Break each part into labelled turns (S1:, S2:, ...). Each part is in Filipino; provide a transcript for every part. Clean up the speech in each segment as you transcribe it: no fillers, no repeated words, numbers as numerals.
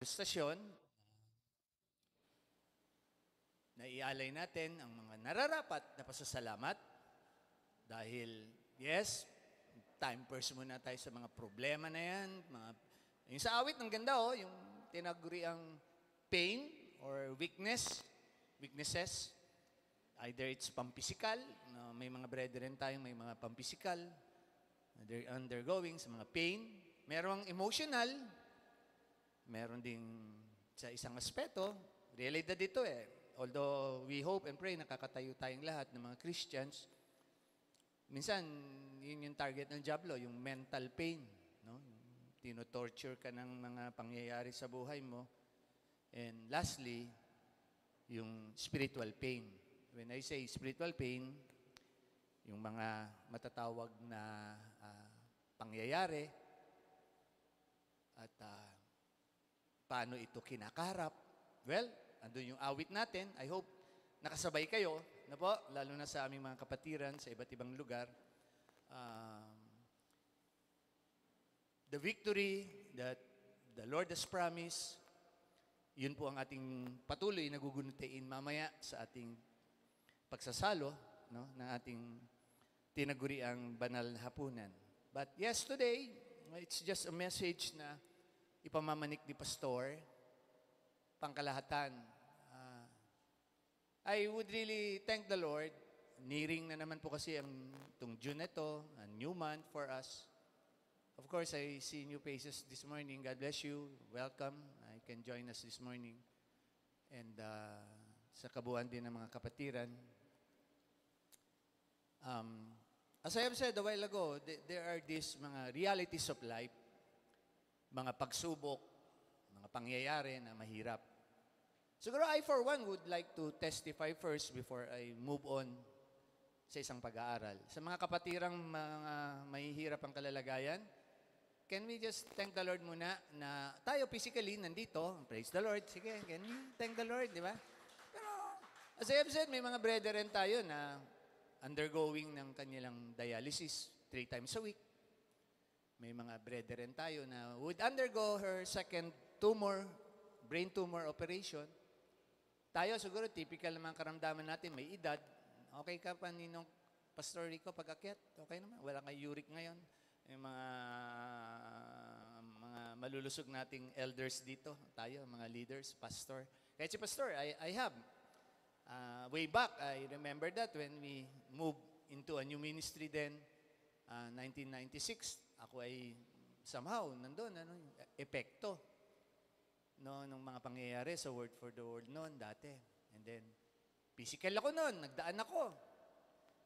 S1: Stasyon, naialay natin ang mga nararapat na pasasalamat dahil, yes, time first muna tayo sa mga problema na yan. Yung sa awit, ang ganda yung tinaguriang pain or weaknesses. Either it's pampisikal, may mga brethren tayong may mga pampisikal, they're undergoing sa mga pain. Merong emotional, meron ding sa isang aspeto, realidad dito Although we hope and pray nakakatayo tayong lahat ng mga Christians, minsan yun yung target ng diablo, yung mental pain, no? Tino-torture ka ng mga pangyayari sa buhay mo. And lastly, yung spiritual pain. When I say spiritual pain, yung mga matatawag na pangyayari at paano ito kinakarap. Well, andun yung awit natin. I hope nakasabay kayo, na po, lalo na sa aming mga kapatiran sa iba't ibang lugar. The victory that the Lord has promised, yun po ang ating patuloy na guguntain mamaya sa ating pagsasalo, no, ng ating tinaguriang banal na hapunan. But yes, today, it's just a message na ipamamanik ni Pastor, pangkalahatan. I would really thank the Lord. Nearing na naman po kasi itong June na ito, a new month for us. Of course, I see new faces this morning. God bless you. Welcome. I can join us this morning. And sa kabuuan din ng mga kapatiran. As I have said a while ago, there are these mga realities of life, mga pagsubok, mga pangyayari na mahirap. Siguro I for one would like to testify first before I move on sa isang pag-aaral. Sa mga kapatirang mga mahihirap ang kalalagayan, can we just thank the Lord muna na tayo physically nandito, praise the Lord, sige, can you thank the Lord, di ba? Pero as I have said, may mga brethren tayo na undergoing ng kanilang dialysis 3 times a week. May mga brethren tayo na would undergo her second brain tumor operation. Tayo siguro, typical naman karamdaman natin, may edad. Okay ka pa, Ninong Pastor Rico, pag-akyat? Okay naman, wala kang uric ngayon. Yung mga malulusog nating elders dito, tayo, mga leaders, pastor. Kahit si Pastor, I have. Way back, I remember that when we moved into a new ministry then, 1996, ako ay somehow nandun, epekto nung mga pangyayari sa Word for the World noon dati. And then, physical ako noon, nagdaan ako.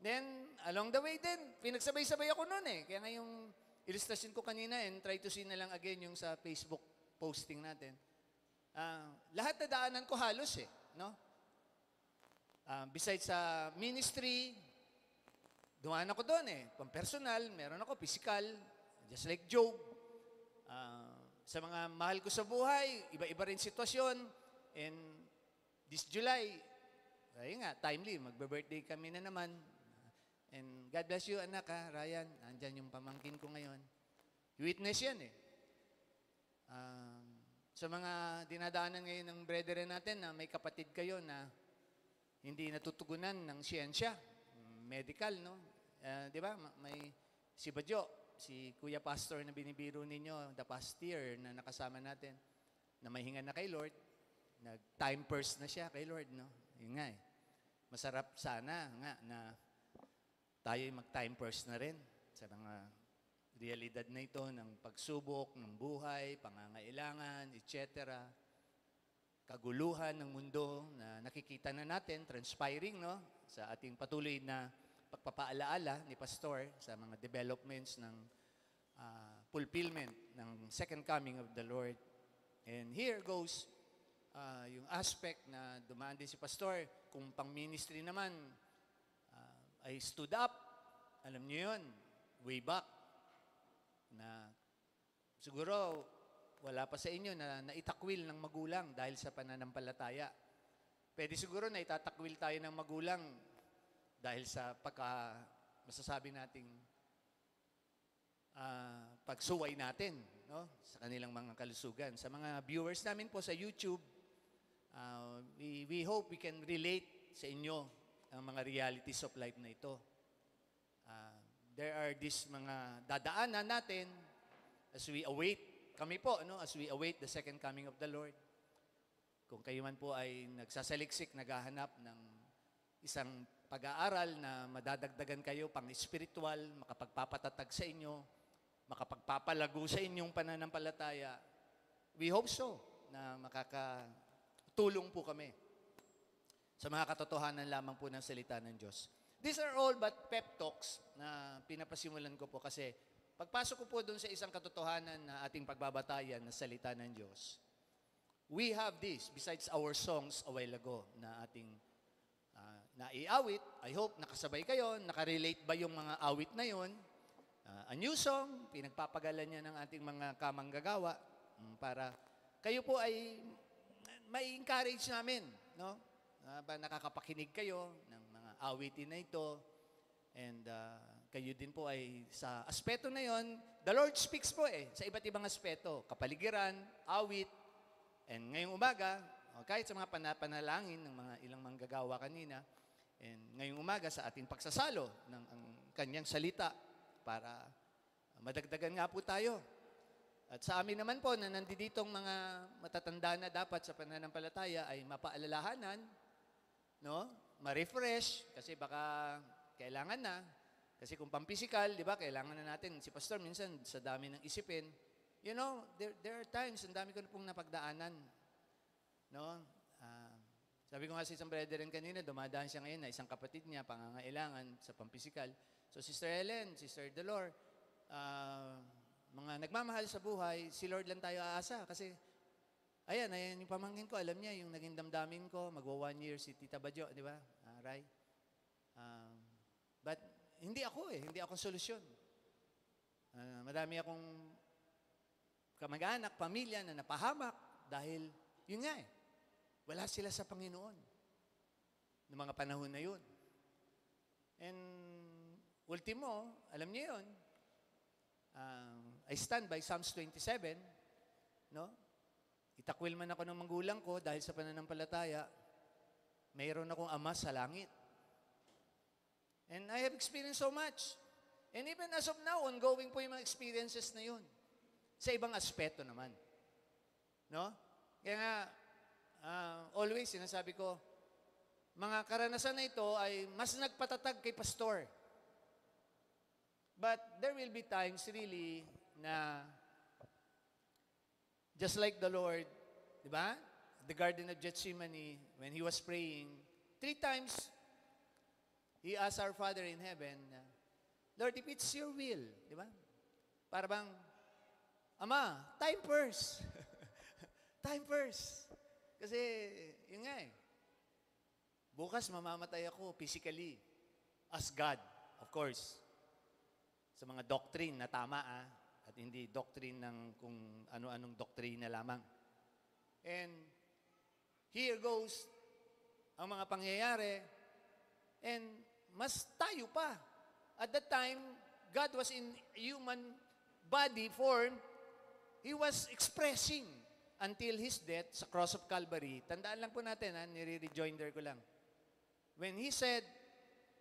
S1: Then, along the way din, pinagsabay-sabay ako noon Kaya nga yung illustration ko kanina and try to see na lang again yung sa Facebook posting natin. Lahat na daanan ko halos no? Besides sa ministry, dumaan ako doon Pang personal, meron ako physical, just like Job. Sa mga mahal ko sa buhay, iba-iba rin sitwasyon. And this July, ayun nga, timely, magbe-birthday kami na naman. And God bless you, anak Ryan. Andyan yung pamangkin ko ngayon. Witness yan sa mga dinadaanan ngayon ng brethren natin na may kapatid kayo na hindi natutugunan ng siyensya, medical, no? Di ba? May si Badyo, si Kuya Pastor na binibiro ninyo, the past year na nakasama natin, na may hinga na kay Lord, nag-time first na siya kay Lord, no? Yun nga Masarap sana nga na tayo mag-time first na rin sa mga realidad na ito ng pagsubok ng buhay, pangangailangan, etc. Kaguluhan ng mundo na nakikita na natin, transpiring, no? Sa ating patuloy na pagpapaalaala ni Pastor sa mga developments ng fulfillment ng second coming of the Lord. And here goes yung aspect na dumaan din si Pastor, kung pang-ministry naman, I stood up, alam niyo yun, way back, na siguro wala pa sa inyo na naitakwil ng magulang dahil sa pananampalataya. Pwede siguro na itatakwil tayo ng magulang dahil sa masasabi nating pagsuway natin no, sa kanilang mga kalusugan. Sa mga viewers namin po sa YouTube, we hope we can relate sa inyo ang mga realities of life na ito. There are these mga dadaanan natin as we await, kami po, no, as we await the second coming of the Lord. Kung kayo man po ay nagsasaliksik, naghahanap ng isang pag-aaral na madadagdagan kayo pang spiritual, makapagpapatatag sa inyo, makapagpapalago sa inyong pananampalataya, we hope so na makakatulong po kami sa mga katotohanan lamang po ng salita ng Diyos. These are all but pep talks na pinapasimulan ko po kasi pagpasok ko po doon sa isang katotohanan na ating pagbabatayan na salita ng Diyos, we have this, besides our songs a while ago na ating naiawit. I hope nakasabay kayo, nakarelate ba yung mga awit na yon? A new song, pinagpapagalan niya ng ating mga kamanggagawa para kayo po ay may encourage namin, no? Nakakapakinig kayo ng mga awitin na ito. And kayo din po ay sa aspeto na yon, the Lord speaks po sa iba't ibang aspeto. Kapaligiran, awit, and ngayong umaga, kahit sa mga panalangin ng mga ilang manggagawa kanina, and ngayong umaga sa ating pagsasalo ng ang kanyang salita para madagdagan nga po tayo. At sa amin naman po na nanditong mga matatanda na dapat sa pananampalataya ay mapaalalahanan, no? Ma-refresh kasi baka kailangan na. Kasi kung pampisikal, di ba, kailangan na natin. Si Pastor minsan sa dami ng isipin, you know, there are times, ang dami ko na pong napagdaanan. No? Sabi ko nga sa isang brethren kanina, dumadaan siya ngayon na isang kapatid niya, pangangailangan sa pampisikal. So, Sister Helen, Sister Delor, mga nagmamahal sa buhay, si Lord lang tayo aasa. Kasi, ayan yung pamangkin ko, alam niya, yung naging damdamin ko, magwa 1 year si Tita Badyo, di ba? Ray? But, hindi ako solusyon. Marami akong kamag-anak, pamilya na napahamak dahil, yun nga wala sila sa Panginoon noong mga panahon na yun. And, ultimo, alam niyo yun, I stand by Psalms 27, no? Itakwil man ako ng magulang ko dahil sa pananampalataya, mayroon akong ama sa langit. And I have experienced so much. And even as of now, ongoing po yung mga experiences na yun. Sa ibang aspeto naman. No? Kaya nga, always, sinasabi ko, mga karanasan na ito ay mas nagpatatag kay pastor. But there will be times really na just like the Lord, di ba? The Garden of Gethsemane, when He was praying, 3 times, He asked our Father in heaven, Lord, if it's your will, di ba? Para bang, Ama, time first. Time first. Kasi, yun nga bukas mamamatay ako physically as God, of course. Sa mga doctrine na tama, at hindi doctrine ng kung ano-anong doktrina lamang. And here goes ang mga pangyayari, and mas tayo pa. At that time, God was in human body form. He was expressing until His death sa cross of Calvary. Tandaan lang po natin, nire-rejoinder ko lang. When He said,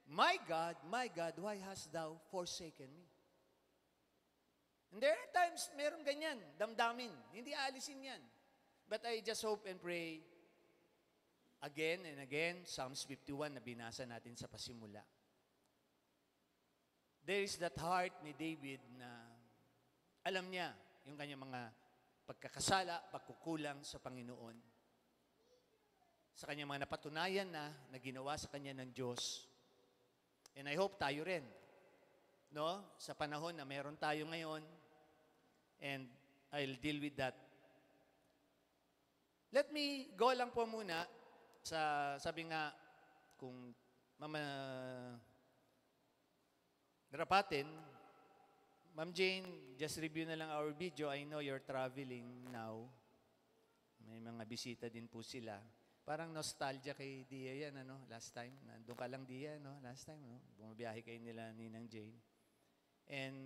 S1: my God, why hast thou forsaken me? And there are times, meron ganyan, damdamin. Hindi aalisin yan. But I just hope and pray, again and again, Psalms 51 na binasa natin sa pasimula. There is that heart ni David na alam niya yung kanyang mga pagkakasala, pagkukulang sa Panginoon. Sa kanyang mga napatunayan na ginawa sa kanya ng Diyos. And I hope tayo rin. No? Sa panahon na meron tayo ngayon, and I'll deal with that. Let me go lang po muna sa, sabi nga, kung darapatin, Ma'am Jane, just review na lang our video. I know you're traveling now. May mga bisita din po sila. Parang nostalgia kay Dia yan, ano? Last time. Nandun ka lang, Dia, no? Last time, no? Bumabiyahe kayo nila, Ninang Jane. And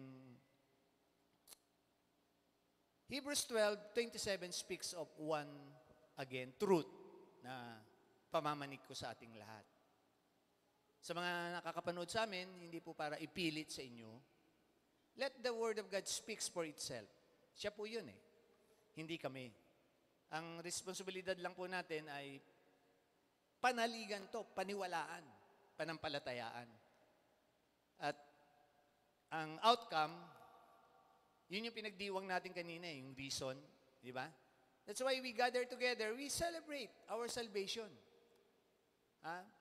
S1: Hebrews 12:27 speaks of one, again, truth na pamamanig ko sa ating lahat. Sa mga nakakapanood sa amin, hindi po para ipilit sa inyo, let the Word of God speaks for itself. Siya po yun eh. Hindi kami. Ang responsibilidad lang po natin ay panaligan to, paniwalaan, panampalatayaan. At ang outcome, yun yung pinagdiwang natin kanina, yung reason, di ba? That's why we gather together, we celebrate our salvation.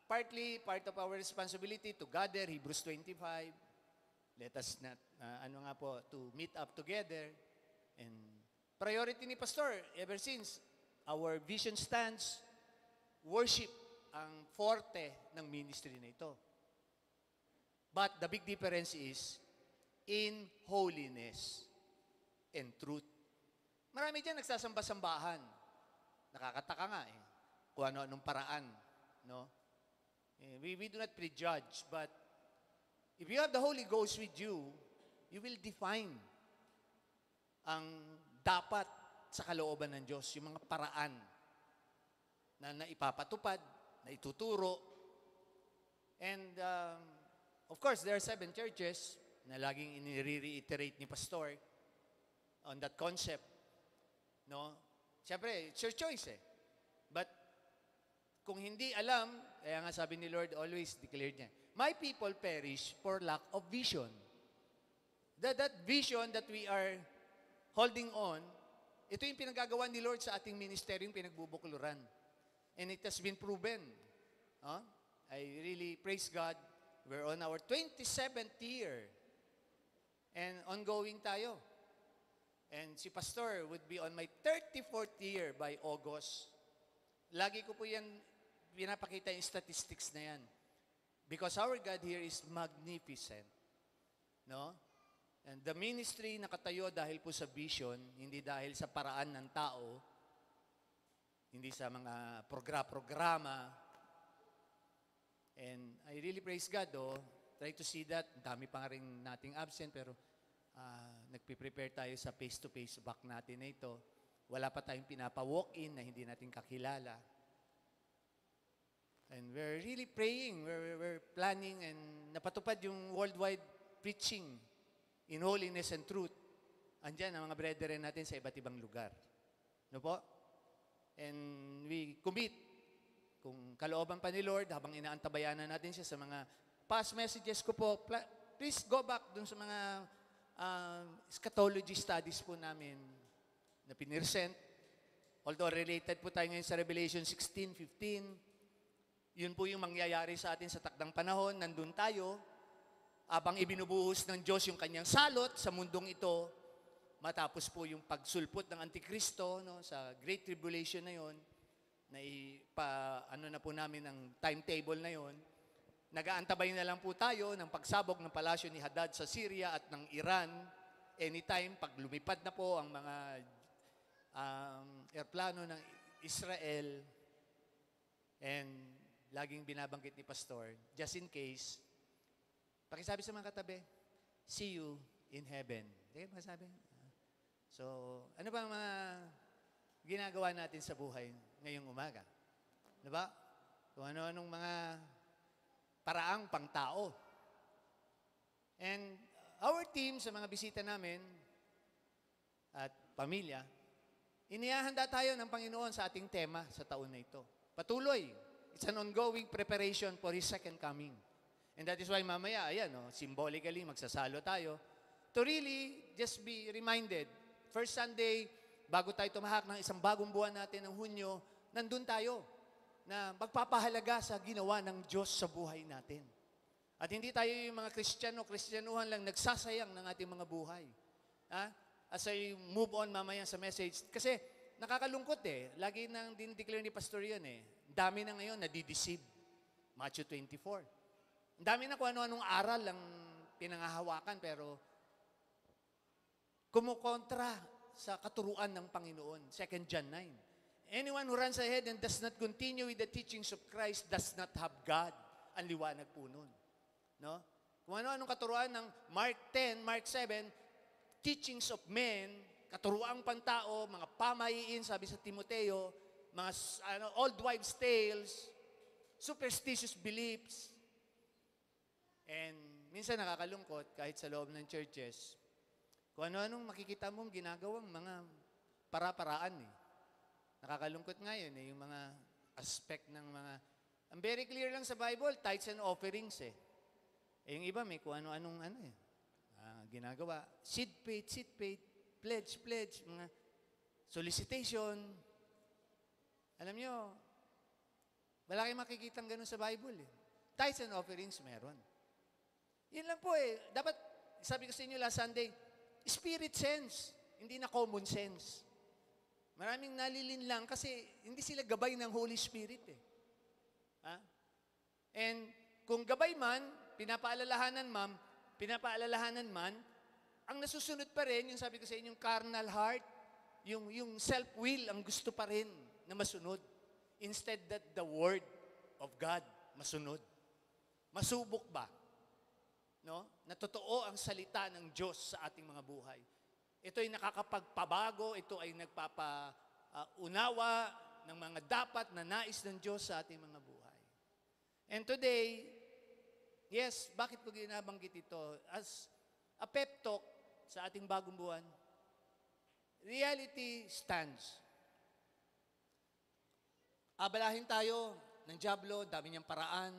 S1: Partly, part of our responsibility to gather, Hebrews 25, let us not, to meet up together. And priority ni Pastor, ever since, our vision stands, worship ang forte ng ministry na ito. But the big difference is, in holiness and truth. Marami dyan nagsasamba-sambahan. Nakakataka nga eh. Kung ano-anong paraan. No? We do not prejudge, but if you have the Holy Ghost with you, you will define ang dapat sa kalooban ng Diyos, yung mga paraan na naipapatupad, na ituturo. And of course, there are 7 churches na laging inire-reiterate ni Pastor on that concept. No? Siyempre, it's your choice eh. But kung hindi alam, kaya nga sabi ni Lord, always declared niya, my people perish for lack of vision. That vision that we are holding on, ito yung pinagagawa ni Lord sa ating ministeryo, yung pinagbubukluran. And it has been proven. I really praise God. We're on our 27th year. And ongoing tayo. And si Pastor would be on my 34th year by August. Lagi ko po yan, pinapakita yung statistics na yan. Because our God here is magnificent. No? And the ministry nakatayo dahil po sa vision, hindi dahil sa paraan ng tao, hindi sa mga programa. And I really praise God, try to see that. Dami pa nga rin nating absent, pero nagpiprepare tayo sa face-to-face back natin na ito. Wala pa tayong pinapa-walk-in na hindi natin kakilala. And we're really praying, we're planning, and napatupad yung worldwide preaching in holiness and truth. Andyan ang mga brethren natin sa iba't ibang lugar. No po? And we commit, kung kalooban pa ni Lord, habang inaantabayanan natin siya sa mga past messages ko po, please go back dun sa mga eschatology studies po namin na piniresent. Although related po tayo ngayon sa Revelation 16:15, yun po yung mangyayari sa atin sa takdang panahon. Nandun tayo, abang ibinubuhos ng Diyos yung kanyang salot sa mundong ito, matapos po yung pagsulpot ng Antikristo, no, sa Great Tribulation na yon, na na po namin ang timetable na yon. Nag-aantabay na lang po tayo ng pagsabog ng palasyo ni Hadad sa Syria at ng Iran. Anytime, pag lumipad na po ang mga airplano ng Israel, and laging binabanggit ni Pastor, just in case, pakisabi sa mga katabi, see you in heaven. Hindi kayo masabi? So, ano ba ang mga ginagawa natin sa buhay ngayong umaga? Diba? Kung ano-anong mga paraang pangtao. And our team, sa mga bisita namin at pamilya, inihahanda tayo ng Panginoon sa ating tema sa taon na ito. Patuloy. It's an ongoing preparation for His second coming. And that is why mamaya, ayan, symbolically, magsasalo tayo to really just be reminded. First Sunday, bago tayo tumahak ng isang bagong buwan natin ng Hunyo, nandun tayo na magpapahalaga sa ginawa ng Diyos sa buhay natin. At hindi tayo yung mga Kristyanuhan lang nagsasayang ng ating mga buhay. As I move on mamaya sa message, kasi nakakalungkot eh. Lagi nang din-declare ni Pastor yan eh. Dami na ngayon nadideceive. Matthew 24. Dami na kung ano-anong aral lang pinangahawakan, pero kumukontra sa katuruan ng Panginoon. 2 John 9. Anyone who runs ahead and does not continue with the teachings of Christ does not have God. Ang liwanag po nun. No? Kung ano-anong katuruan ng Mark 10, Mark 7, teachings of men, katuruang pantao, mga pamahiin, sabi sa Timoteo, mga old wives' tales, superstitious beliefs. And minsan nakakalungkot, kahit sa loob ng churches, kung ano-anong makikita mong ginagawang mga para-paraan eh. Nakakalungkot ngayon eh, yung mga aspect ng mga, ang very clear lang sa Bible, tithes and offerings eh. Eh yung iba may kung ano-anong ginagawa. Seed paid, pledge, mga solicitation. Alam nyo, wala kayong makikitang ganun sa Bible eh. Tithes and offerings meron. Yun lang po eh. Dapat, sabi ko sa inyo last Sunday, spirit sense, hindi na common sense. Maraming nalilin lang kasi hindi sila gabay ng Holy Spirit eh. Ha? And kung gabay man, pinapaalalahanan man, ang nasusunod pa rin, yung sabi ko sa inyo, yung carnal heart, yung self-will, ang gusto pa rin na masunod. Instead that the Word of God masunod. Masubok ba? No? Na totoo ang salita ng Diyos sa ating mga buhay. Ito ay nakakapagpabago, ito ay nagpapaunawa ng mga dapat na nais ng Diyos sa ating mga buhay. And today, yes, bakit ko ginabanggit ito? As a pep talk sa ating bagong buwan, reality stands. Abalahin tayo ng dyablo, dami niyang paraan,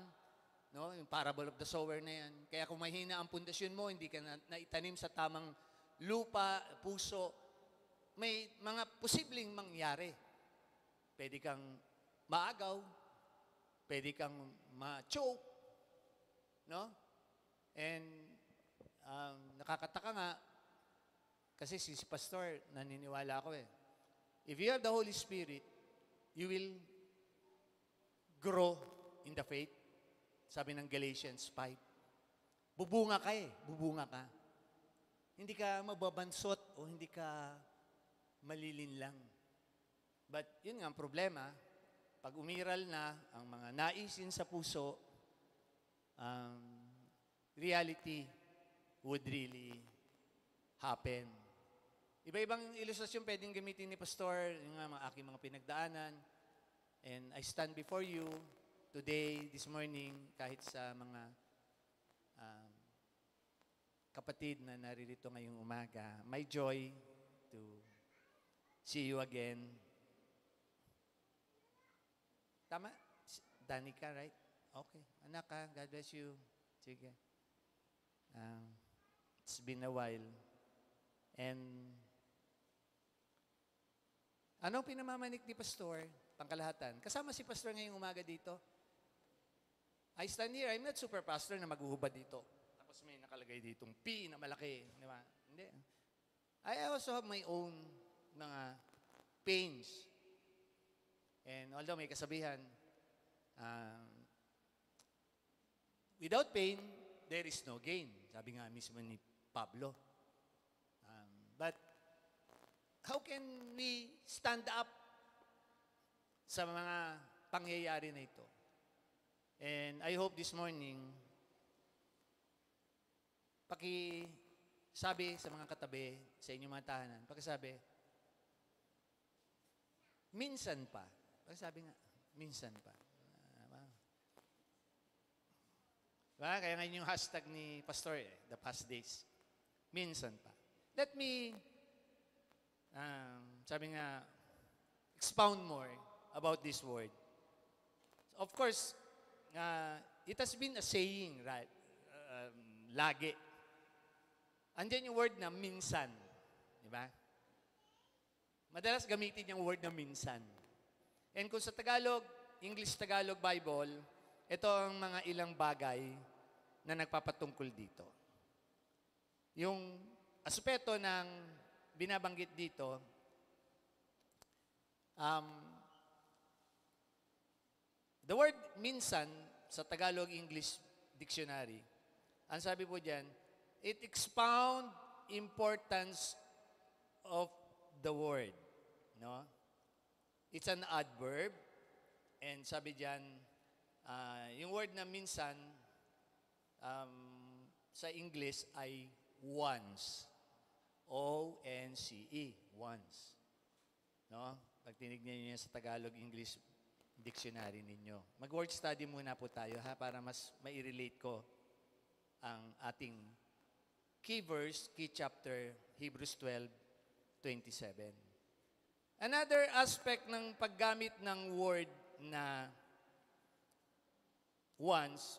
S1: no? Yung parable of the sower na yan. Kaya kung mahina ang pundasyon mo, hindi ka naitanim sa tamang lupa, puso, may mga posibleng mangyari. Pwede kang maagaw, pwede kang ma-choke, no? And nakakataka nga, kasi si Pastor, naniniwala ako eh. If you have the Holy Spirit, you will grow in the faith. Sabi ng Galatians 5. Bubunga ka eh, bubunga ka. Hindi ka mababansot o hindi ka malilinlang. But yun nga ang problema, pag umiral na ang mga naisin sa puso, reality would really happen. Iba-ibang ilustrasyon pwedeng gamitin ni Pastor, yung mga aking mga pinagdaanan. And I stand before you today, this morning, kahit sa mga kapatid na naririto ngayong umaga. My joy to see you again. Tama? Danica, right? Okay. Anak ka, God bless you. Sige. It's been a while. And anong pinamamanik ni Pastor? Pangkalahatan. Kasama si Pastor ngayong umaga dito. I stand here, I'm not super pastor na maghuhubad dito. Tapos may nakalagay ditong P na malaki. Di ba? Hindi. I also have my own mga pains. And although may kasabihan, without pain, there is no gain. Sabi nga mismo ni Pablo. But how can we stand up sa mga pangyayari na ito? And I hope this morning, pakisabi sa mga katabi, sa inyong mga tahanan, pakisabi, minsan pa. Pakisabi nga, minsan pa. Kaya ngayon yung hashtag ni Pastor, the past days. Minsan pa. Let me, sabi nga, expound more about this word. Of course, it has been a saying, right? Lagi. Andiyan yung word na minsan. Di ba? Madalas gamitin yung word na minsan. And kung sa Tagalog, English-Tagalog Bible, ito ang mga ilang bagay na nagpapatungkol dito. Yung aspeto ng binabanggit dito, the word minsan sa Tagalog-English Dictionary, ang sabi po dyan, it expound importance of the word. No? It's an adverb. And sabi dyan, yung word na minsan sa English ay once. O-N-C-E. once. No? Pag tinignan niyo yan sa Tagalog-English dictionary ninyo. Mag-word study muna po tayo ha, para mas mai-relate ko ang ating key verse, key chapter, Hebrews 12:27. Another aspect ng paggamit ng word na once,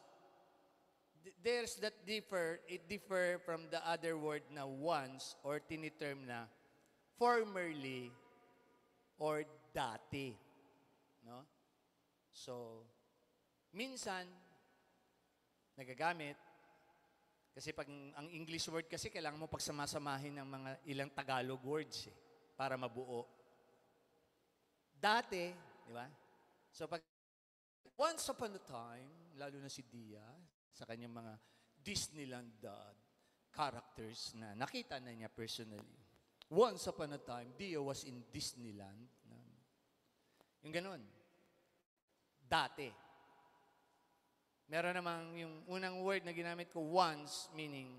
S1: there's that it differ from the other word na once or tiniterm na formerly or dati. No? So, minsan, nagagamit, kasi pag ang English word kasi kailangan mo pagsamasamahin ng mga ilang Tagalog words para mabuo. Dati, di ba? So pag once upon a time, lalo na si Dia, sa kanyang mga Disneyland characters na nakita na niya personally. Once upon a time, Dia was in Disneyland. Yung ganun. Dati. Meron namang yung unang word na ginamit ko, once, meaning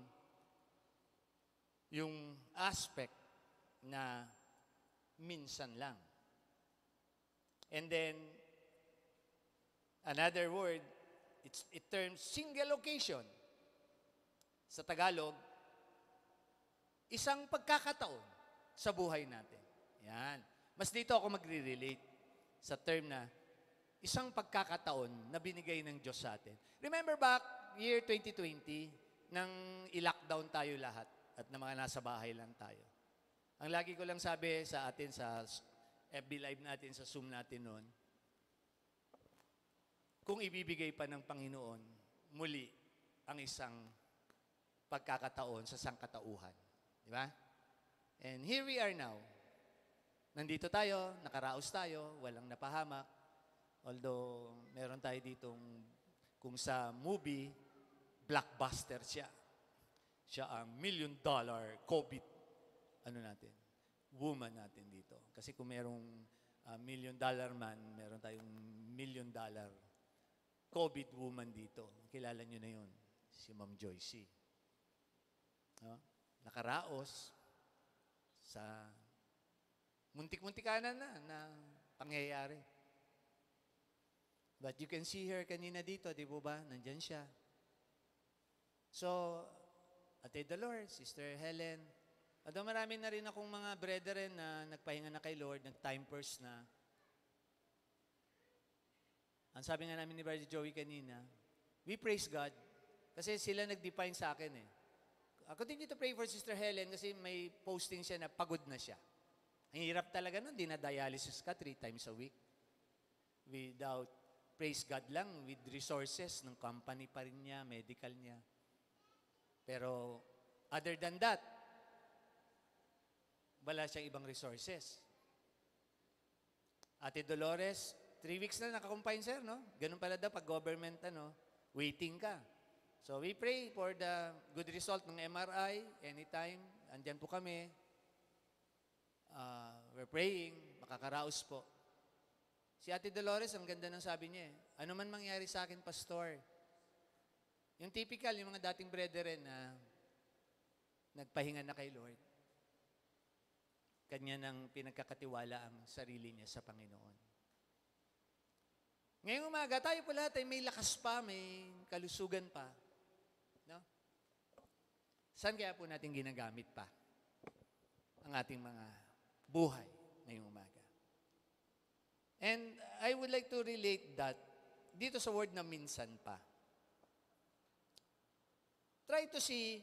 S1: yung aspect na minsan lang. And then, another word, it terms single occasion. Sa Tagalog, isang pagkakataon sa buhay natin. Yan. Mas dito ako magre-relate sa term na isang pagkakataon na binigay ng Diyos sa atin. Remember back, year 2020, nang i-lockdown tayo lahat at na mga nasa bahay lang tayo. Ang lagi ko lang sabi sa atin sa FB Live natin, sa Zoom natin noon, kung ibibigay pa ng Panginoon, muli ang isang pagkakataon sa sangkatauhan. Di ba? And here we are now. Nandito tayo, nakaraos tayo, walang napahamak. Although, meron tayo ditong, kung sa movie, blockbuster siya. Siya ang $1 million COVID, woman natin dito. Kasi kung merong $1 million man, meron tayong $1 million COVID woman dito. Kilala nyo na yun, si Ma'am Joycey. No? Nakaraos sa muntik-muntikanan na pangyayari. But you can see her kanina dito, di po ba? Nandyan siya. So, Ate Dolores, Sister Helen, although marami na rin akong mga brethren na nagpahinga na kay Lord, nag-time first na. Ang sabi nga namin ni Brother Joey kanina, we praise God kasi sila nag-define sa akin eh. I continue to pray for Sister Helen kasi may posting siya na pagod na siya. Ang hirap talaga nun, dinadialysis ka 3 times a week. Without, praise God lang, with resources ng company pa rin niya, medical niya. Pero, other than that, wala siyang ibang resources. Ate Dolores, 3 weeks na nakakumpine, sir, no? Ganun pala daw pag government, waiting ka. So, we pray for the good result ng MRI anytime. Andyan po kami. We're praying, makakaraos po. Si Ate Dolores, ang ganda ng sabi niya eh. Ano man mangyari sa akin, Pastor? Yung typical, yung mga dating brethren na nagpahinga na kay Lord. Kanya nang pinagkakatiwala ang sarili niya sa Panginoon. Ngayong umaga, tayo po lahat ay may lakas pa, may kalusugan pa. No? Saan kaya po natin ginagamit pa ang ating mga buhay ngayong umaga? And I would like to relate that dito sa word na minsan pa. Try to see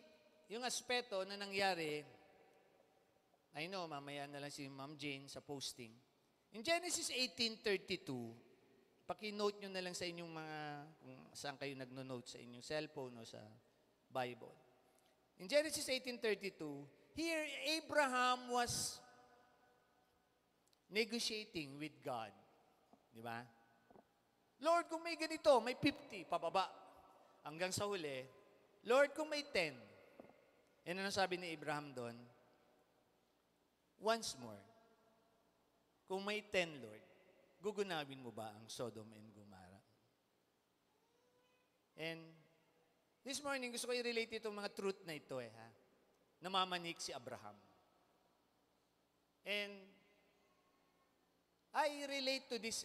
S1: yung aspeto na nangyari. I know, mamaya na lang si Ma'am Jane sa posting. In Genesis 18:32, paki-note nyo na lang sa inyong mga, kung saan kayo nagno-note sa inyong cellphone o sa Bible. In Genesis 18:32, here Abraham was negotiating with God. Di ba? Lord, kung may ganito, may 50, pababa. Hanggang sa huli, Lord, kung may 10. And ano sabi ni Abraham doon? Once more, kung may 10, Lord, gugunawin mo ba ang Sodom and Gomorrah? And this morning, gusto ko i-relate itong mga truth na ito ha. Namamanik si Abraham. And I relate to this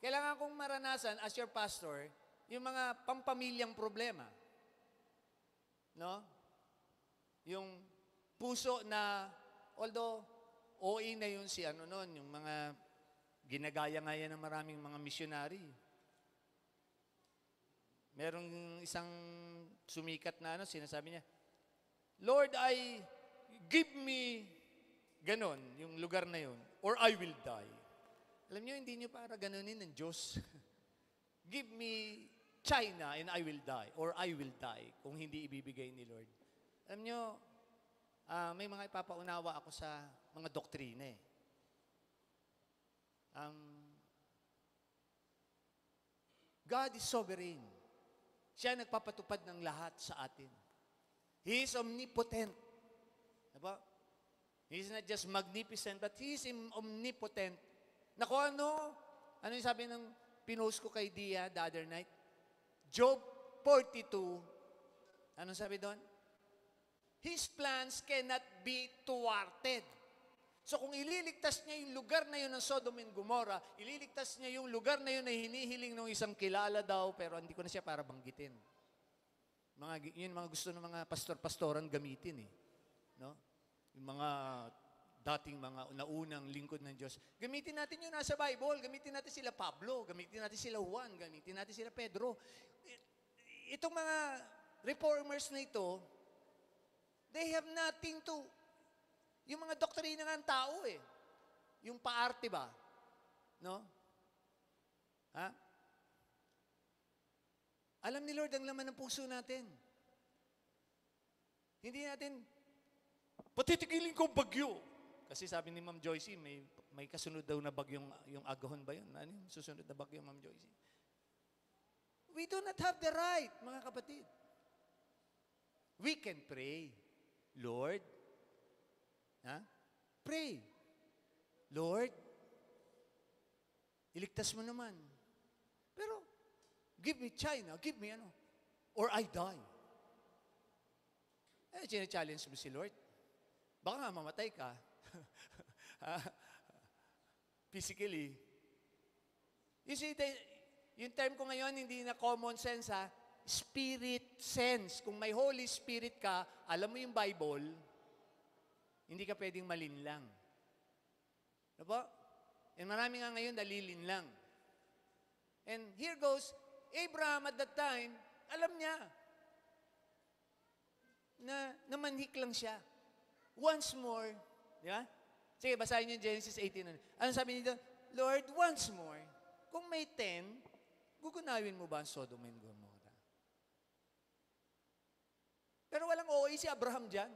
S1: Kailangan kong maranasan as your pastor, yung mga pampamilyang problema. No? Yung puso na, although OA na yun si ano nun, yung mga ginagaya nga yan ng maraming mga missionary. Merong isang sumikat na sinasabi niya, Lord, give me ganon, yung lugar na yun, or I will die. Alam niyo, hindi niyo para ganunin ng Diyos. Give me China and I will die, or I will die, kung hindi ibibigay ni Lord. Alam niyo, may mga ipapaunawa ako sa mga doktrina God is sovereign. Siya nagpapatupad ng lahat sa atin. He is omnipotent. Diba? He is not just magnificent, but He is omnipotent. Na kung ano yung sabi ng pinost ko kay Dia the other night? Job 42. Anong sabi doon? His plans cannot be thwarted. So kung ililigtas niya yung lugar na yun ng Sodom and Gomorrah, ililigtas niya yung lugar na yun na hinihiling ng isang kilala daw, pero hindi ko na siya para banggitin. Yun mga gusto ng mga pastor-pastoran gamitin No? Yung mga dating mga naunang lingkod ng Diyos. Gamitin natin yun nasa Bible. Gamitin natin sila Pablo. Gamitin natin sila Juan. Gamitin natin sila Pedro. Itong mga reformers na ito, they have nothing to... Yung mga doktrina ng tao Yung paarte ba? No? Ha? Alam ni Lord ang laman ng puso natin. Hindi natin, patitigilin ko bagyo. Kasi sabi ni Ma'am Joyce, may kasunod daw na bagyong, yung agahon ba yun? Ano yung susunod na bagyo, Ma'am Joyce? We do not have the right, mga kapatid. We can pray. Lord, pray. Lord, iligtas mo naman. Pero, give me China, give me or I die. Challenge mo si Lord. Baka nga mamatay ka. Physically. You see, yung term ko ngayon, hindi na common sense spirit sense. Kung may Holy Spirit ka, alam mo yung Bible, hindi ka pwedeng malinlang. Diba? And marami nga ngayon nalilinlang. And here goes, Abraham at that time, alam niya na manhik lang siya. Once more, di ba? Sige, basahin niyo Genesis 18. Ano sabi niyo doon? Lord, once more, kung may 10, gugunawin mo ba ang Sodom and Gomorrah? Pero walang OA si Abraham dyan.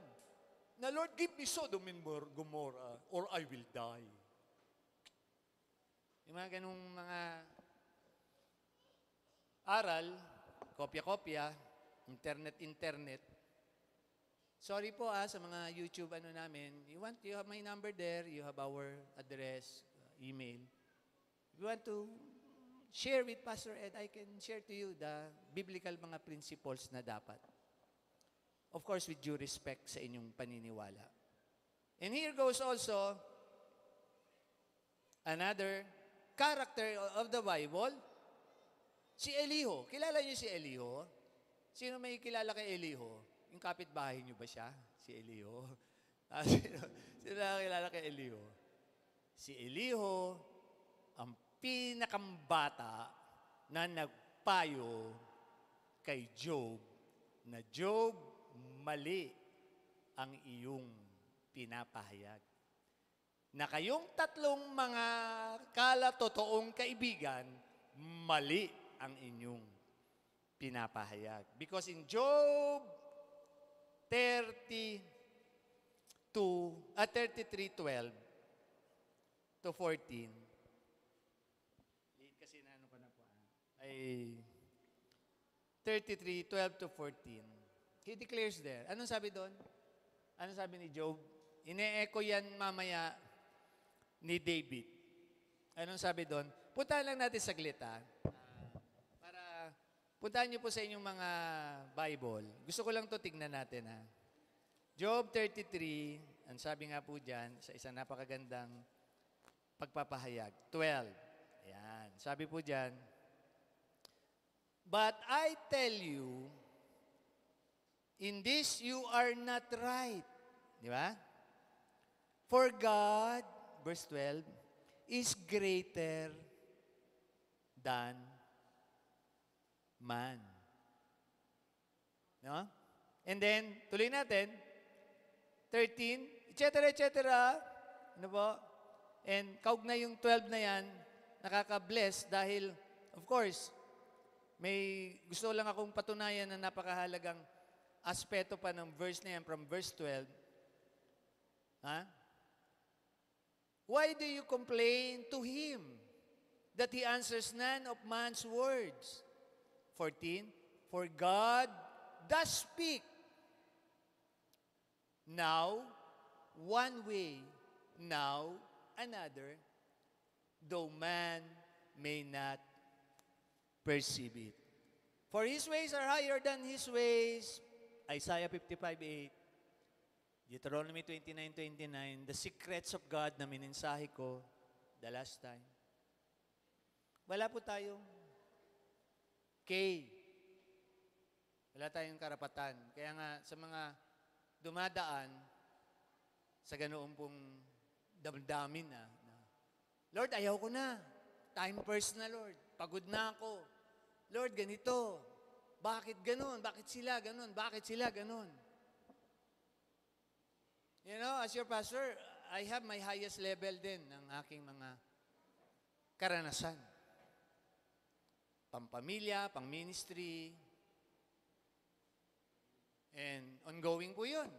S1: Na Lord, give me Sodom and Gomorrah or I will die. Yung mga ganung mga aral, kopya-kopya, internet. Sorry po sa mga YouTube namin. You have my number there, you have our address, email. If you want to share with Pastor Ed, I can share to you the biblical mga principles na dapat. Of course, with due respect sa inyong paniniwala. And here goes also another character of the Bible, si Elihu. Kilala niyo si Elihu? Sino may kilala kay Elihu? Yung kapitbahay niyo ba siya? Si Elihu? Sino nakakilala kay Elihu? Si Elihu, ang pinakambata na nagpayo kay Job, na Job, mali ang iyong pinapahayag. Na kayong tatlong mga kalatotoong kaibigan, mali ang inyong pinapahayag. Because in Job 33:12 to 14. Kasi na ko na po. Ay 33:12 to 14. He declares there. Anong sabi doon? Anong sabi ni Job? Ine-echo yan mamaya ni David. Anong sabi doon? Puntahan lang natin saglit para puntahan niyo po sa inyong mga Bible. Gusto ko lang to tignan natin Job 33, ang sabi nga po dyan, sa isang napakagandang pagpapahayag. 12. Ayan. Sabi po dyan, but I tell you, in this you are not right. Di ba? For God, verse 12, is greater than man. No? And then, tuloy natin, 13, etc. Ano po? And kaugnay yung 12 na yan, nakaka-bless dahil, of course, may gusto lang akong patunayan na napakahalagang aspeto pa ng verse na yan from verse 12. Ha? Why do you complain to Him that He answers none of man's words? 14, for God does speak now one way, now another, though man may not perceive it. For His ways are higher than His ways. Isaiah 55:8. Deuteronomy 29:29. The secrets of God na mininsahe ko the last time. Wala po tayong wala tayong karapatan. Kaya nga sa mga dumadaan sa ganoon pong damdamin na Lord, ayaw ko na. Time first na, Lord. Pagod na ako. Lord, ganito. Bakit ganun? Bakit sila ganun? Bakit sila ganun? You know, as your pastor, I have my highest level din ng aking mga karanasan. Pampamilya, pang-ministry, and ongoing po yun.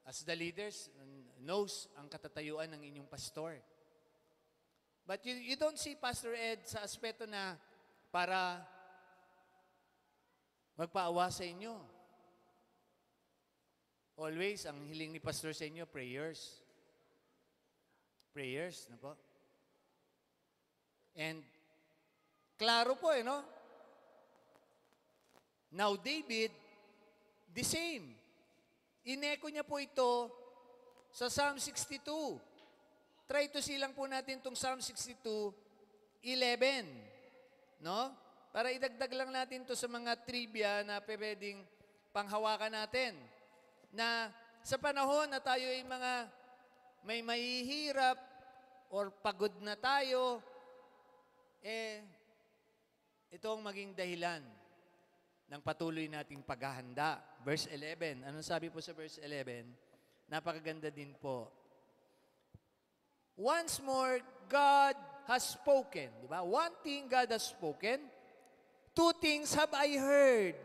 S1: As the leaders, knows ang katatayuan ng inyong pastor. But you don't see Pastor Ed sa aspeto na para magpaawa sa inyo. Always, ang hiling ni Pastor sa inyo, prayers. Prayers, na po. And, klaro po no? Now, David, the same. Ineko niya po ito sa Psalm 62. Try to see lang po natin itong Psalm 62:11. No? Para idagdag lang natin to sa mga trivia na pwedeng panghawakan natin. Na sa panahon na tayo ay may mahihirap or pagod na tayo, ito ang maging dahilan ng patuloy nating paghahanda. Verse 11. Anong sabi po sa verse 11? Napakaganda din po. Once more, God has spoken. Di ba? One thing God has spoken. Two things have I heard.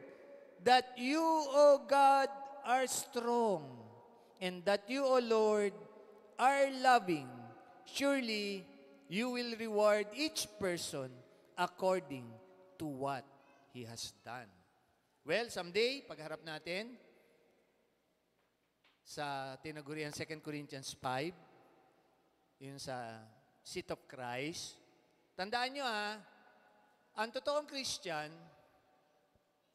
S1: That you, O God, are strong. And that you, O Lord, are loving. Surely, you will reward each person according to what he has done. Well, someday, pagharap natin sa tinagurian 2 Corinthians 5, yun sa seat of Christ. Tandaan nyo ang totoong Christian,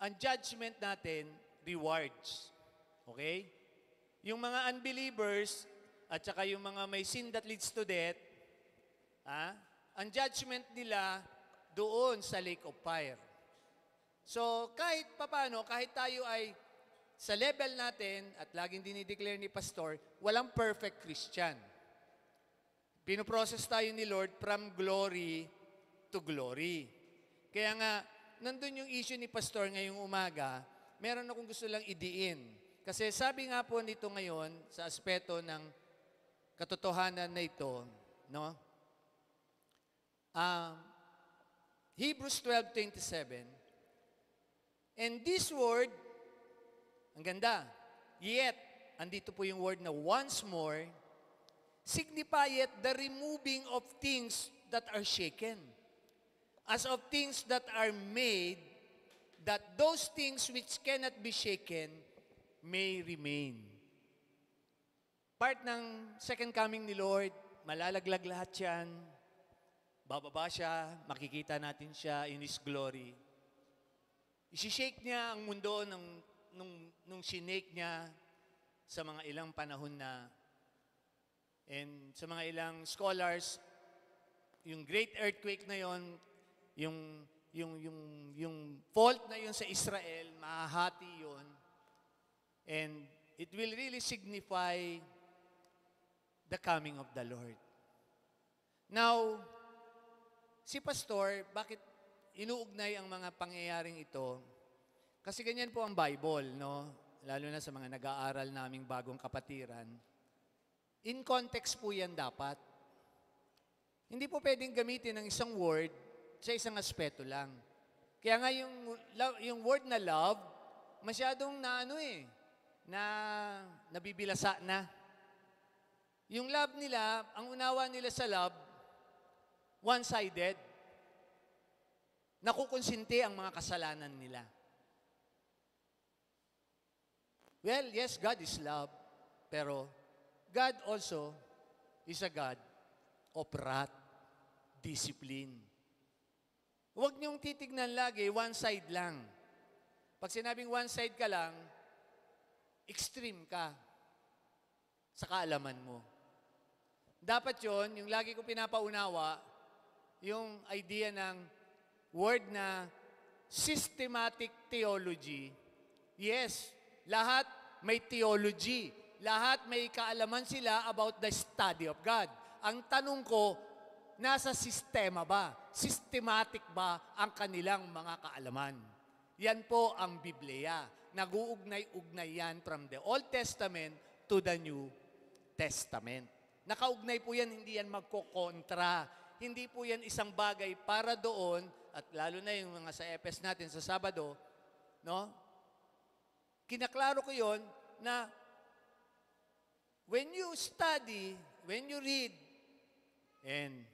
S1: ang judgment natin, rewards. Okay? Yung mga unbelievers, at saka yung mga may sin that leads to death, ang judgment nila doon sa lake of fire. So, kahit papano, kahit tayo ay sa level natin, at laging dinideclare ni Pastor, walang perfect Christian. Pinoprocess tayo ni Lord from glory to glory. Kaya nga, nandun yung issue ni Pastor ngayong umaga, meron akong gusto lang idiin. Kasi sabi nga po nito ngayon, sa aspeto ng katotohanan na ito, no? Hebrews 12:27. And this word, ang ganda, yet, andito po yung word na once more, signifieth the removing of things that are shaken, as of things that are made, that those things which cannot be shaken may remain. Part ng second coming ni Lord, malalaglag lahat yan, bababa siya, makikita natin siya in His glory. Isi-shake niya ang mundo nung sinake niya sa mga ilang panahon na And sa mga ilang scholars, yung great earthquake na yon, yung fault na yon sa Israel, mahahati yon. And it will really signify the coming of the Lord. Now, si Pastor, bakit inuugnay ang mga pangyayaring ito? Kasi ganyan po ang Bible, no? Lalo na sa mga nag-aaral naming bagong kapatiran. In context po yan dapat. Hindi po pwedeng gamitin ng isang word sa isang aspeto lang. Kaya nga yung word na love, masyadong nabibilasa na. Yung love nila, ang unawa nila sa love, one-sided. Nakukonsinti ang mga kasalanan nila. Well, yes, God is love, pero God also is a God of wrath, discipline. Huwag niyong titignan lagi, one side lang. Pag sinabing one side ka lang, extreme ka sa kaalaman mo. Dapat yon, yung lagi ko pinapaunawa, yung idea ng word na systematic theology. Yes, lahat may theology. Lahat may kaalaman sila about the study of God. Ang tanong ko, nasa sistema ba? Systematic ba ang kanilang mga kaalaman? Yan po ang Biblia. Nag-uugnay-ugnay yan from the Old Testament to the New Testament. Nakaugnay po yan, hindi yan magkokontra. Hindi po yan isang bagay para doon, at lalo na yung mga sa EPS natin sa Sabado, no? Kinaklaro ko yon na when you study, when you read, and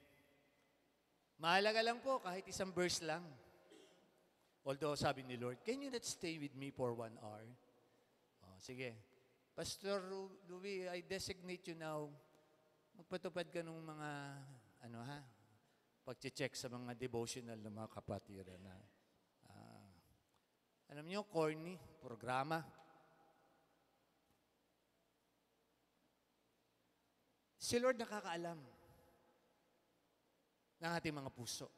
S1: mahalaga lang po kahit isang verse lang. Although sabi ni Lord, can you not stay with me for 1 hour? Oh, sige. Pastor Louie, I designate you now. Magpatupad ka ng mga, pag-check sa mga devotional ng mga kapatiran na, alam niyo, corny, programa. Si Lord nakakaalam ng ating mga puso.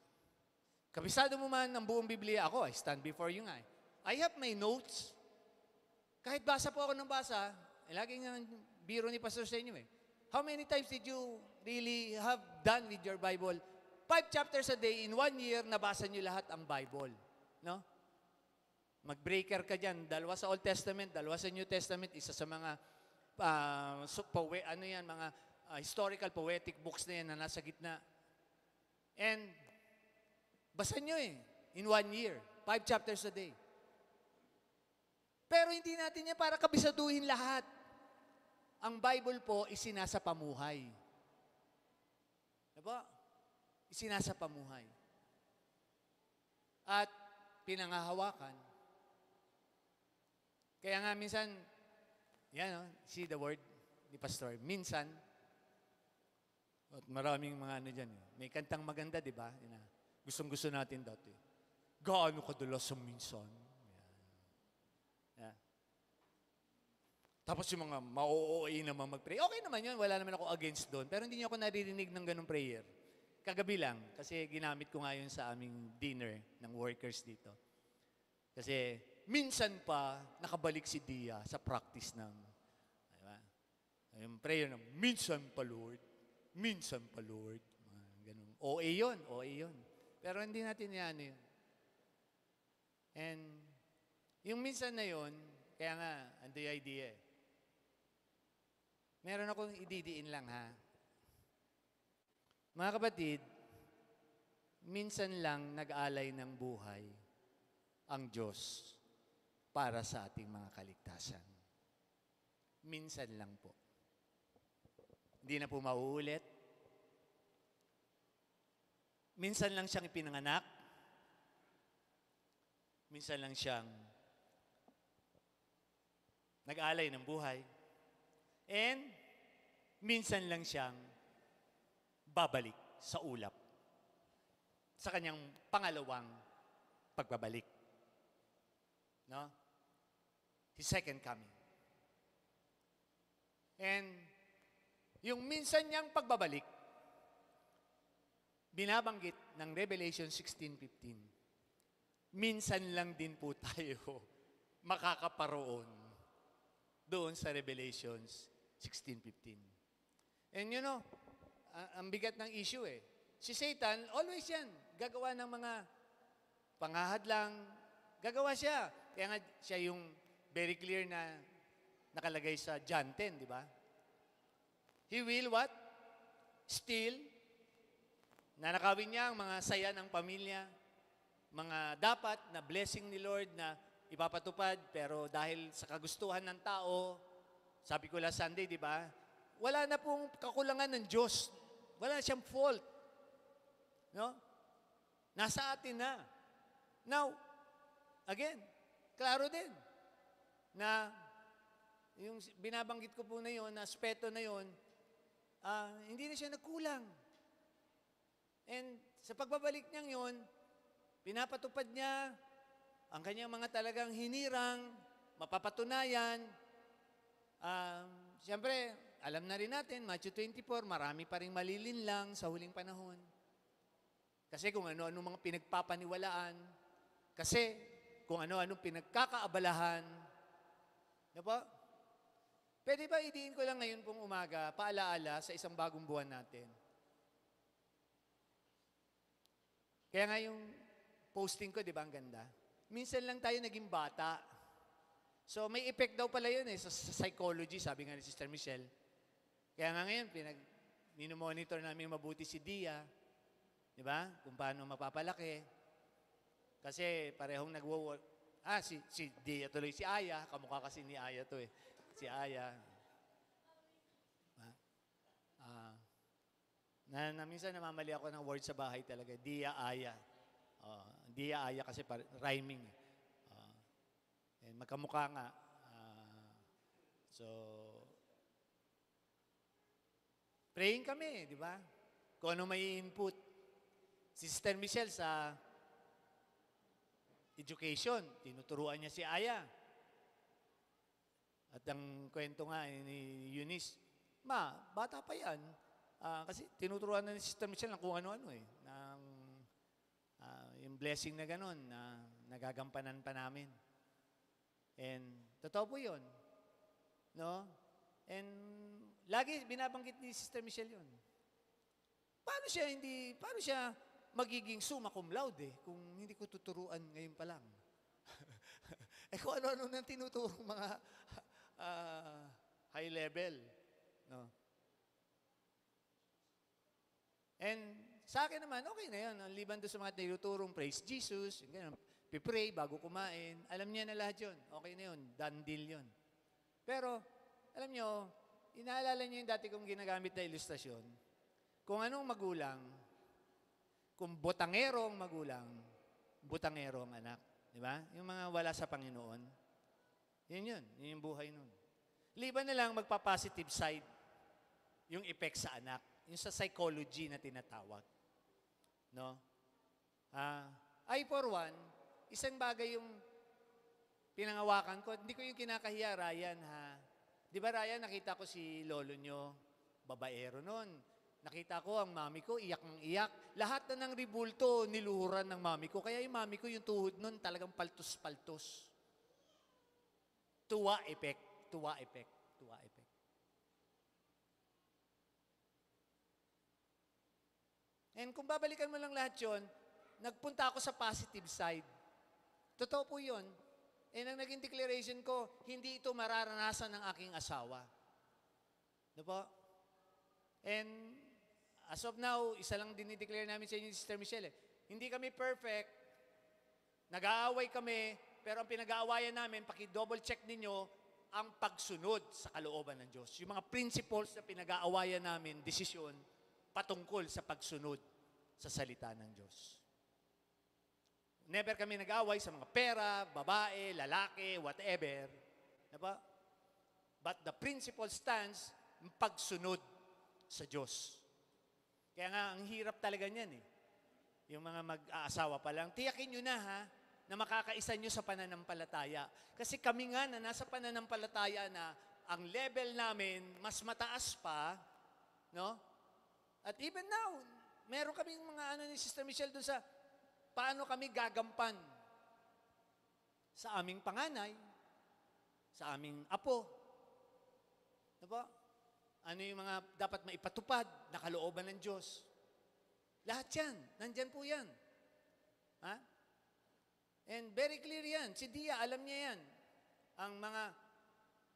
S1: Kabisado mo man ng buong Biblia, ako, I stand before you nga. I have my notes. Kahit basa po ako ng basa, laging biro ni Pastor sa inyo eh. How many times did you really have done with your Bible? 5 chapters a day, in 1 year, nabasa niyo lahat ang Bible. No? Mag-breaker ka dyan. 2 sa Old Testament, 2 sa New Testament, isa sa mga mga historical poetic books na yan na nasa gitna. And basa nyo in 1 year, 5 chapters a day. Pero hindi natin yan para kabisaduhin lahat. Ang Bible po isinasapamuhay. Diba? Isinasapamuhay. At pinangahawakan. Kaya nga minsan, see the word ni Pastor, minsan, at maraming mga dyan. May kantang maganda, di ba? Gustong-gusto natin dati. Gaano kadalas sa minsan? Yan. Tapos yung mga ma-OOA naman mag-pray. Okay naman yun, wala naman ako against doon. Pero hindi niyo ako naririnig ng ganong prayer. Kagabi lang, kasi ginamit ko nga yun sa aming dinner ng workers dito. Kasi minsan pa nakabalik si Dia sa practice ng, diba? Yung prayer ng, minsan pa Lord, minsan pa Lord. Ganun. OA yun. Pero hindi natin yan yun. And yung minsan na yun, kaya nga, ando yung idea eh. Meron akong ididiin lang ha. Mga kapatid, minsan lang nag-alay ng buhay ang Diyos para sa ating mga kaligtasan. Minsan lang po. Hindi na po mauulit. Minsan lang siyang ipinanganak. Minsan lang siyang nag-alay ng buhay. And minsan lang siyang babalik sa ulap. Sa kanyang pangalawang pagbabalik. No? His second coming. And Yung minsan niyang pagbabalik, binabanggit ng Revelation 16:15. Minsan lang din po tayo makakaparoon doon sa Revelations 16:15. And you know, ang bigat ng issue eh. Si Satan, always yan, gagawa ng mga pangahadlang, gagawa siya. Kaya nga siya yung very clear na nakalagay sa John 10, di ba? He will what? Steal. Nanakawin niya ang mga saya ng pamilya, mga dapat na blessing ni Lord na ipapatupad, pero dahil sa kagustuhan ng tao, sabi ko last Sunday, di ba? Wala na pong kakulangan ng Diyos. Wala na siyang fault. No? Nasa atin na. Now, again, klaro din na yung binabanggit ko po na yun, na aspeto na yun, hindi na siya nagkulang. And sa pagbabalik niyang yun, pinapatupad niya ang kanyang mga talagang hinirang, mapapatunayan. Siyempre, alam na rin natin, Matthew 24, marami pa rin malilinlang sa huling panahon. Kasi kung ano-ano mga pinagpapaniwalaan, kasi kung ano-ano pinagkakaabalahan. Ano po? Pwede ba idiin ko lang ngayon pong umaga, paalaala sa isang bagong buwan natin? Kaya nga yung posting ko, di ba, ang ganda? Minsan lang tayo naging bata. So may effect daw pala yun sa psychology, sabi nga ni Sister Michelle. Kaya nga ngayon, minomonitor namin mabuti si Dia, di ba? Kung paano mapapalaki. Kasi parehong nagwo-work. Si Dia tuloy, si Aya, kamukha kasi ni Aya to eh. Si Aya. Na minsan namamali ako ng word sa bahay talaga. Dia, Aya. Dia, Aya kasi rhyming. Magkamukha nga. Praying kami, di ba? Kung ano may input. Si Sister Michelle sa education, tinuturuan niya si Aya. At ang kwento nga ni Eunice, bata pa yan. Kasi tinuturuan na ni Sister Michelle ng kung ano-ano eh. Yung blessing na gano'n, na nagagampanan pa namin. And totoo po yun. No? And lagi binabanggit ni Sister Michelle yun. Paano siya magiging summa cum laude kung hindi ko tuturuan ngayon pa lang? Kung ano-ano nang tinuturo mga high level. No? And sa akin naman, okay na yun. Liban doon sa mga tinuturong praise Jesus, pipray bago kumain. Alam niya na lahat yun. Okay na yun. Done deal yun. Pero, alam niyo, inaalala niyo yung dati kong ginagamit na ilustrasyon. Kung anong magulang, kung botangero ang magulang, botangero ang anak. Di ba? Yung mga wala sa Panginoon. Yun. Yun yung buhay nun. Liban na lang magpa-positive side yung effect sa anak. Yung sa psychology na tinatawag. No? I for one, isang bagay yung pinangawakan ko. Hindi ko yung kinakahiya, Ryan, ha? Di ba, Ryan, nakita ko si lolo nyo, babaero nun. Nakita ko ang mami ko, iyak ng iyak. Lahat na ng ribulto, niluhuran ng mami ko. Kaya yung mami ko, yung tuhod nun, talagang paltos-paltos. Tuwa effect. And kung babalikan mo lang lahat yun, nagpunta ako sa positive side. Totoo po yun. And ang naging declaration ko, hindi ito mararanasan ng aking asawa. Ano po? And as of now, isa lang dinideclare namin sa inyo, Sister Michelle. Hindi kami perfect. Nag-aaway kami, pero ang pinag-aawayan namin, paki-double check ninyo ang pagsunod sa kalooban ng Diyos. Yung mga principles na pinag-aawayan namin, desisyon, patungkol sa pagsunod sa salita ng Diyos. Never kami nag-away sa mga pera, babae, lalaki, whatever. Diba? But the principle stands, pagsunod sa Diyos. Kaya nga, ang hirap talaga niyan eh. Yung mga mag-aasawa pa lang, tiyakin nyo na ha, na makakaisa nyo sa pananampalataya. Kasi kami nga na nasa pananampalataya na ang level namin mas mataas pa No? At even now, meron kaming mga ano ni Sister Michelle doon sa paano kami gagampan sa aming panganay, sa aming apo. Diba? Ano yung mga dapat maipatupad na kalooban ng Diyos. Lahat yan. Nandyan po yan. Ha? And very clear yan. Si Dia, alam niya yan. Ang mga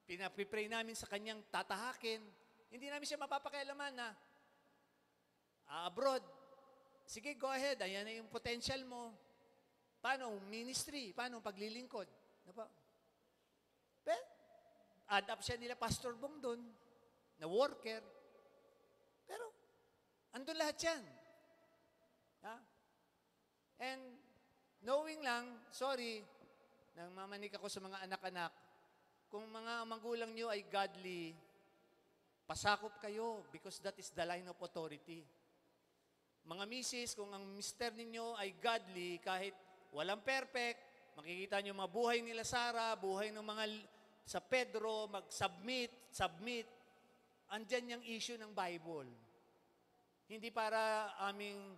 S1: pinapipray namin sa kanyang tatahakin, hindi namin siya mapapakialaman na abroad. Sige, go ahead. Ayan na yung potential mo. Paano ministry? Paano paglilingkod? Diba? Pero, adapt siya nila Pastor Bong doon, na worker. Pero, andun lahat yan. Ha? And, knowing lang, sorry, nang mamanik ako sa mga anak-anak, kung mga magulang nyo ay godly, pasakop kayo because that is the line of authority. Mga misis, kung ang mister ninyo ay godly, kahit walang perfect, makikita nyo mga buhay nila Sarah, buhay ng mga sa Pedro, submit, andyan yung issue ng Bible. Hindi para aming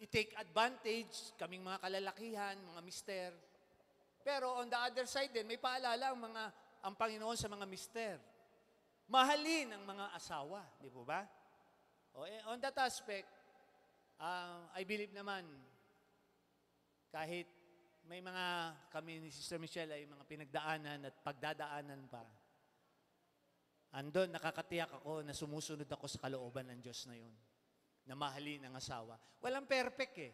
S1: i-take advantage, kaming mga kalalakihan, mga mister. Pero on the other side din, may paalala ang Panginoon sa mga mister. Mahalin ang mga asawa, di po ba? On that aspect, I believe naman, kahit may mga kami ni Sister Michelle ay mga pinagdaanan at pagdadaanan pa, andon, nakakatiyak ako na sumusunod ako sa kalooban ng Diyos na yun, na mahalin ang asawa. Walang perfect eh.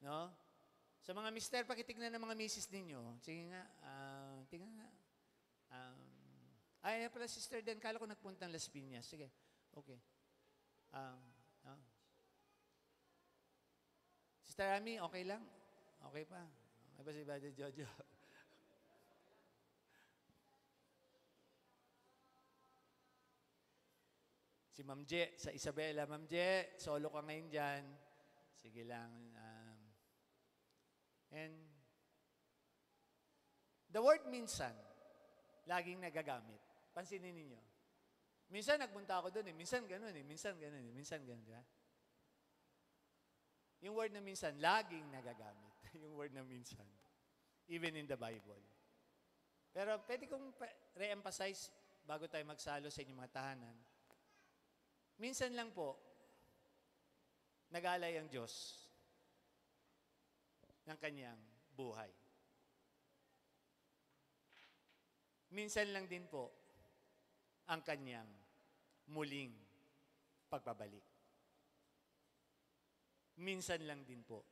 S1: No? Sa mga mister, pakitignan ng mga misis ninyo. Sige nga, tingnan nga. Ay, pala Sister Den, kala ko nagpuntang Las Piñas. Sige, okay. Sister Ami, okay lang? Okay pa? Okay ba si Brother Jojo? Si Ma'am Je, sa Isabela. Ma'am Je, solo ka ngayon dyan. Sige lang. And the word minsan, laging nagagamit. Pansinin ninyo. Minsan nagpunta ako doon eh. Minsan ganun eh. Minsan ganun eh. Minsan ganun. Diba? Yung word na minsan, laging nagagamit. Yung word na minsan. Even in the Bible. Pero pwede kong re-emphasize bago tayo magsalo sa inyong mga tahanan. Minsan lang po, nag-alay ang Diyos ng kanyang buhay. Minsan lang din po ang kanyang muling pagbabalik. Minsan lang din po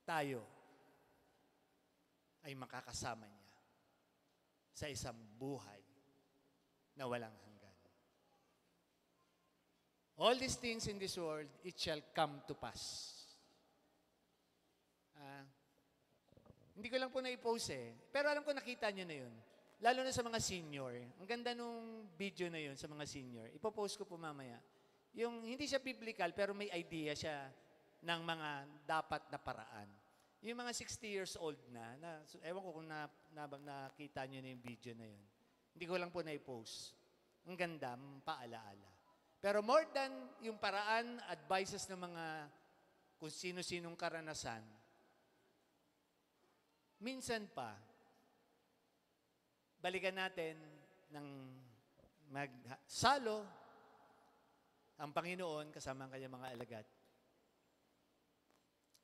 S1: tayo ay makakasama niya sa isang buhay na walang hanggan. All these things in this world, it shall come to pass. Hindi ko lang po na-post eh. Pero alam ko nakita nyo na yun. Lalo na sa mga senior. Ang ganda nung video na yun sa mga senior. Ipopost ko po mamaya. Yung hindi siya biblical pero may idea siya ng mga dapat na paraan. Yung mga 60 years old na ewan ko kung nakita nyo na yung video na yun. Hindi ko lang po na-post. Ang ganda, paalaala. Pero more than yung paraan, advices ng mga kung sino-sinong karanasan, minsan pa, balikan natin ng magsalo ang Panginoon kasama ang kanyang mga alagad.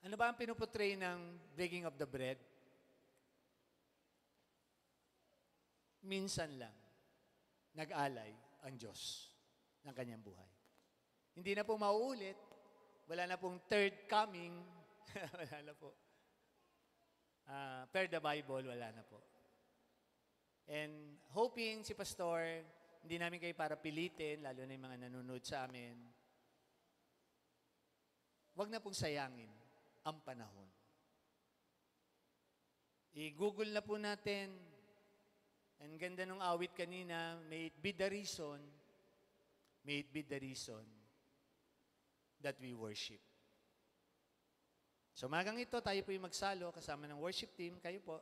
S1: Ano ba ang pinuputray ng breaking of the bread? Minsan lang, nag-alay ang Diyos ng kanyang buhay. Hindi na po mauulit. Wala na pong third coming. Wala na po. Per the Bible, wala na po. And hoping si Pastor, hindi namin kayo para pilitin, lalo na yung mga nanonood sa amin, wag na pong sayangin ang panahon. I-google na po natin, ang ganda ng awit kanina, may it be the reason that we worship. So magang ito, tayo po yung magsalo kasama ng worship team, kayo po.